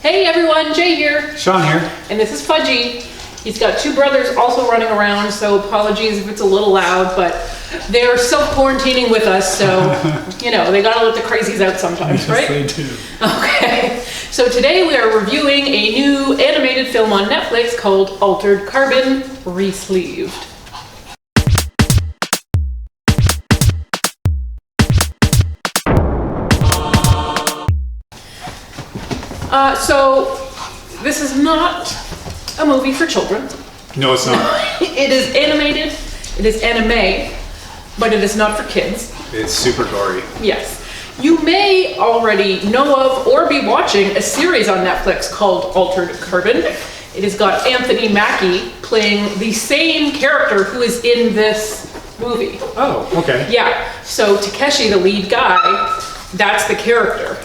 Hey everyone, Jay here. Sean here. And this is Fudgy. He's got two brothers also running around, so apologies if it's a little loud, but they're self-quarantining with us, so, you know, they gotta let the crazies out sometimes, right? Yes, they do. Okay, so today we are reviewing a new animated film on Netflix called Altered Carbon, Resleeved. So this is not a movie for children. No, it's not. It is animated, it is anime, but it is not for kids. It's super gory. Yes. You may already know of or be watching a series on Netflix called Altered Carbon. It has got Anthony Mackie playing the same character who is in this movie. Oh, okay. Yeah, so Takeshi, the lead guy, that's the character.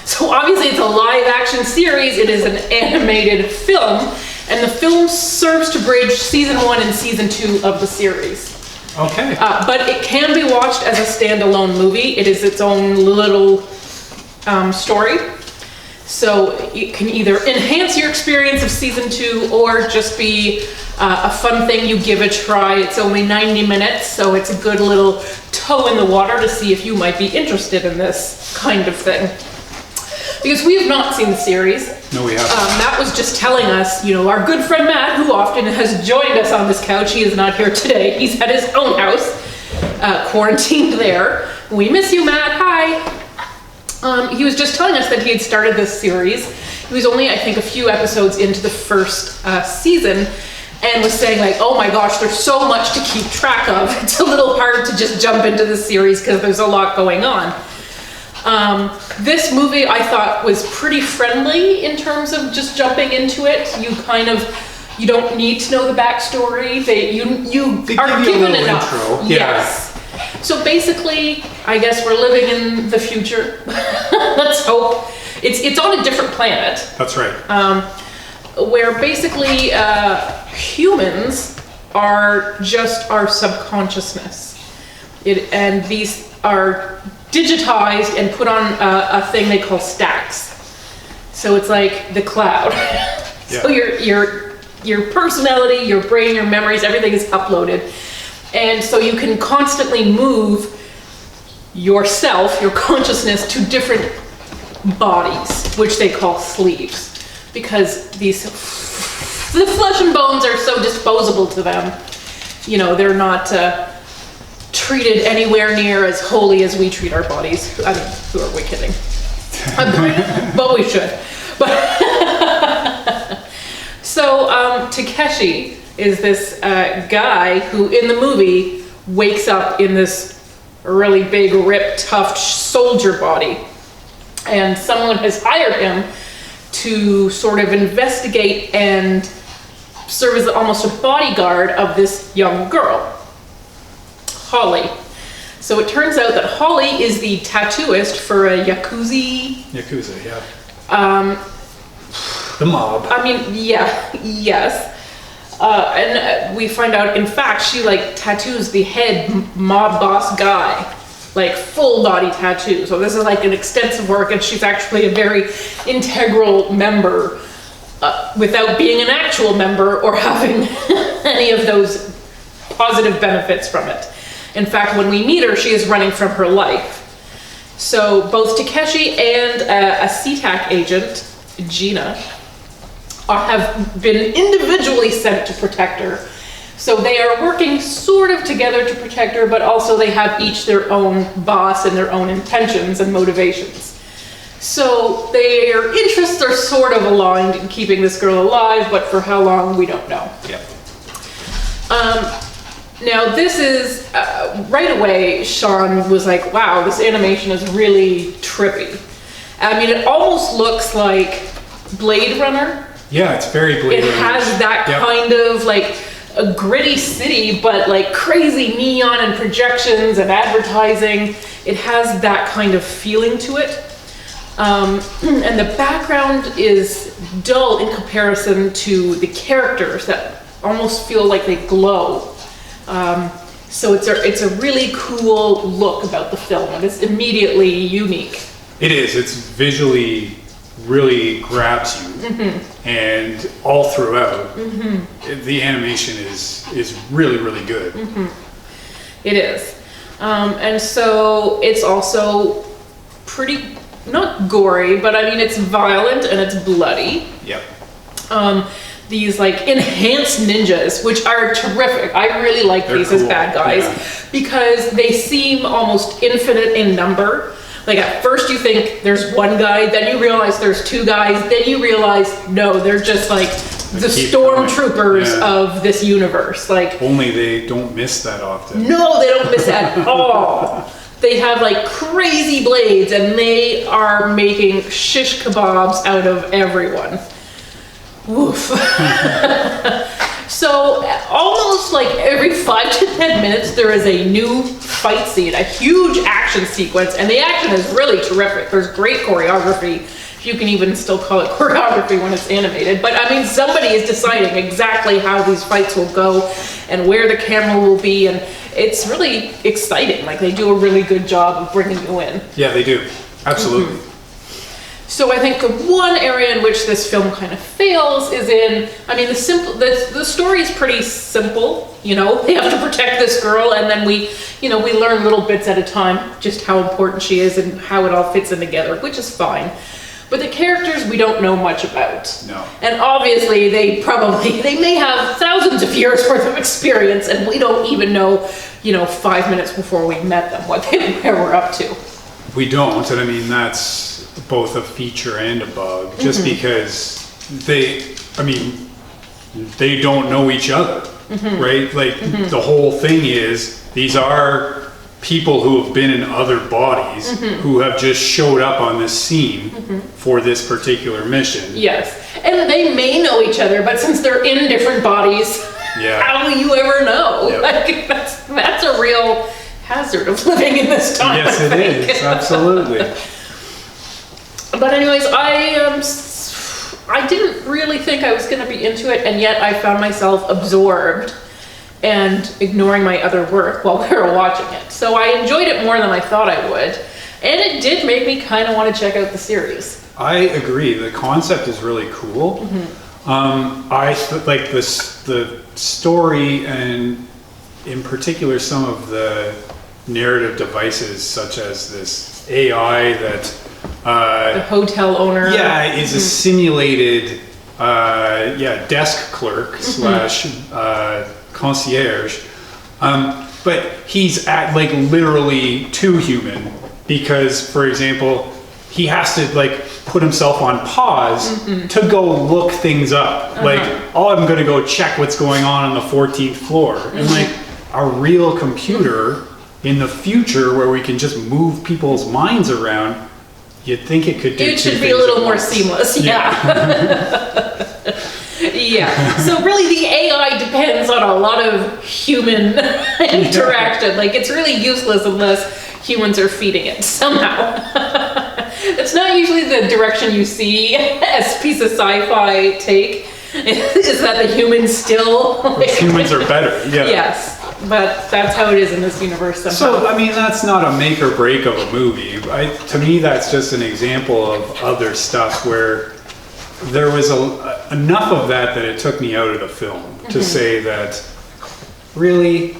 So obviously it's a live action series, it is an animated film, and the film serves to bridge season 1 and season 2 of the series. Okay. But it can be watched as a standalone movie. It is its own little story. So it can either enhance your experience of season 2 or just be a fun thing you give a try. It's only 90 minutes, so it's a good little toe in the water to see if you might be interested in this kind of thing. Because we have not seen the series. No, we haven't. Matt was just telling us, you know, our good friend Matt, who often has joined us on this couch, he is not here today. He's at his own house, quarantined there. We miss you, Matt. Hi. He was just telling us that he had started this series. He was only, I think, a few episodes into the first season and was saying like, oh my gosh, there's so much to keep track of. It's a little hard to just jump into the series because there's a lot going on. This movie I thought was pretty friendly in terms of just jumping into it. You don't need to know the backstory. They are given enough. Intro. Yes. Yeah. So basically, I guess we're living in the future. Let's hope. It's on a different planet. That's right. Where basically humans are just our subconsciousness. And these are digitized and put on a thing they call stacks. So it's like the cloud. Yeah. So your personality, your brain, your memories, everything is uploaded. And so you can constantly move yourself, your consciousness, to different bodies, which they call sleeves. Because the flesh and bones are so disposable to them. You know, they're not treated anywhere near as holy as we treat our bodies. I mean, who are we kidding? But we should. So Takeshi is this guy who in the movie wakes up in this really big, ripped, tough soldier body. And someone has hired him to sort of investigate and serve as almost a bodyguard of this young girl, Holly. So it turns out that Holly is the tattooist for a Yakuza, yeah. The mob. I mean, yeah, yes. And we find out, in fact, she like tattoos the head mob boss guy, like full body tattoo. So this is like an extensive work, and she's actually a very integral member without being an actual member or having any of those positive benefits from it. In fact, when we meet her, she is running from her life. So both Takeshi and a CTAC agent, Gena, have been individually sent to protect her. So they are working sort of together to protect her, but also they have each their own boss and their own intentions and motivations. So their interests are sort of aligned in keeping this girl alive, but for how long, we don't know. Yeah. Now this is, right away, Sean was like, wow, this animation is really trippy. I mean, it almost looks like Blade Runner. Yeah, it's very Blade Runner. It has that kind of like a gritty city, but like crazy neon and projections and advertising. It has that kind of feeling to it. And the background is dull in comparison to the characters that almost feel like they glow. So it's a really cool look about the film, and it's immediately unique. It is. It's visually really grabs you, and all throughout, the animation is really, really good. It is. And so it's also pretty, not gory, but I mean, it's violent and it's bloody. Yep. These like enhanced ninjas, which are terrific. I really like these as bad guys because they seem almost infinite in number. Like at first you think there's one guy, then you realize there's two guys, then you realize no, they're just like the stormtroopers of this universe. Like only they don't miss that often. No, they don't miss at all. They have like crazy blades and they are making shish kebabs out of everyone. Woof. So almost like every 5 to 10 minutes there is a new fight scene, a huge action sequence, and the action is really terrific. There's great choreography, if you can even still call it choreography when it's animated. But I mean, somebody is deciding exactly how these fights will go and where the camera will be, and it's really exciting. Like they do a really good job of bringing you in. Yeah, they do. Absolutely. So I think the one area in which this film kind of fails is in, I mean, the story is pretty simple, you know, they have to protect this girl, and then we learn little bits at a time just how important she is and how it all fits in together, which is fine. But the characters we don't know much about. No. And obviously they may have thousands of years worth of experience, and we don't even know, 5 minutes before we met them, what they were up to. We don't, and I mean, that's both a feature and a bug, just because they don't know each other, right? Like the whole thing is these are people who have been in other bodies who have just showed up on this scene for this particular mission. Yes, and they may know each other, but since they're in different bodies, how will you ever know? Yep. Like that's a real hazard of living in this time. Yes, it is, absolutely. But anyways, I didn't really think I was going to be into it, and yet I found myself absorbed and ignoring my other work while we were watching it. So I enjoyed it more than I thought I would, and it did make me kind of want to check out the series. I agree. The concept is really cool. Like the story, and in particular some of the narrative devices, such as this AI that the hotel owner is a simulated desk clerk slash concierge, but he's literally too human, because for example he has to put himself on pause to go look things up. I'm gonna go check what's going on the 14th floor, and a real computer in the future where we can just move people's minds around, you'd think it could do it should be a little more seamless. Yeah. So really the AI depends on a lot of human interaction. It's really useless unless humans are feeding it somehow. It's not usually the direction you see as piece of sci-fi take, is that the humans still humans are better. Yes, but that's how it is in this universe somehow. So I mean, that's not a make or break of a movie. To me, that's just an example of other stuff where there was enough of that it took me out of the film to say that really,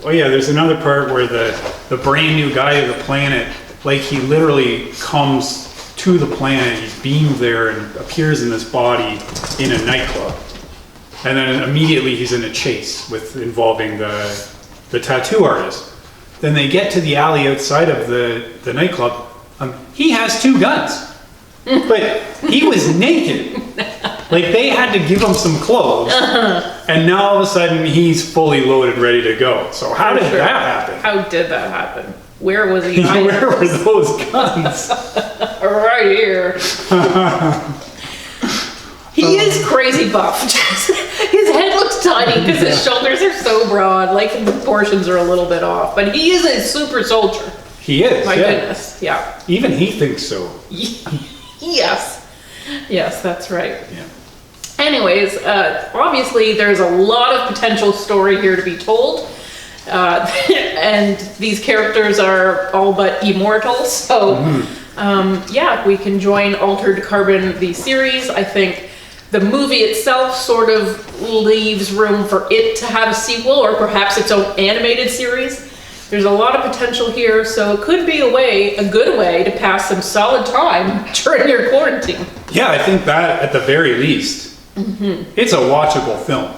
there's another part where the brand new guy of the planet, he literally comes to the planet, he's beamed there and appears in this body in a nightclub. And then immediately he's in a chase involving the tattoo artist. Then they get to the alley outside of the nightclub. He has 2 guns, but he was naked. They had to give him some clothes, and now all of a sudden he's fully loaded, ready to go. So how did that happen? How did that happen? Where was he? Where were those guns? Right here. He is crazy buffed. His head looks tiny because his shoulders are so broad. The proportions are a little bit off. But he is a super soldier. He is. My goodness. Yeah. Even he thinks so. Yes. Yes, that's right. Yeah. Anyways, obviously there's a lot of potential story here to be told. And these characters are all but immortal. So Yeah, we can join Altered Carbon, the series. I think the movie itself sort of leaves room for it to have a sequel or perhaps its own animated series. There's a lot of potential here, so it could be a good way to pass some solid time during your quarantine. Yeah, I think that at the very least, it's a watchable film.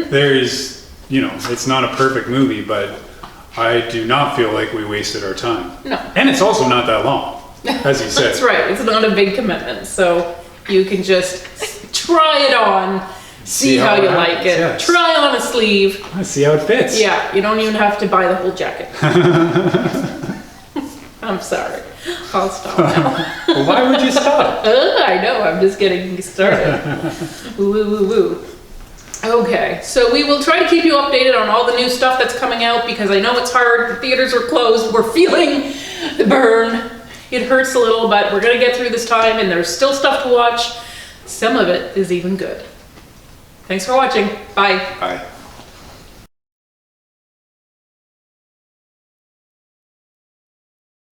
There's, it's not a perfect movie, but I do not feel like we wasted our time. No. And it's also not that long, as you said. That's right, it's not a big commitment, so you can just try it on, see how you like it. Yes. Try on a sleeve. Let's see how it fits. Yeah, you don't even have to buy the whole jacket. I'm sorry. I'll stop now. Well, why would you stop? I know, I'm just getting started. Woo, woo, woo, woo. Okay, so we will try to keep you updated on all the new stuff that's coming out because I know it's hard. The theaters are closed. We're feeling the burn. It hurts a little, but we're going to get through this time and there's still stuff to watch. Some of it is even good. Thanks for watching. Bye. Bye.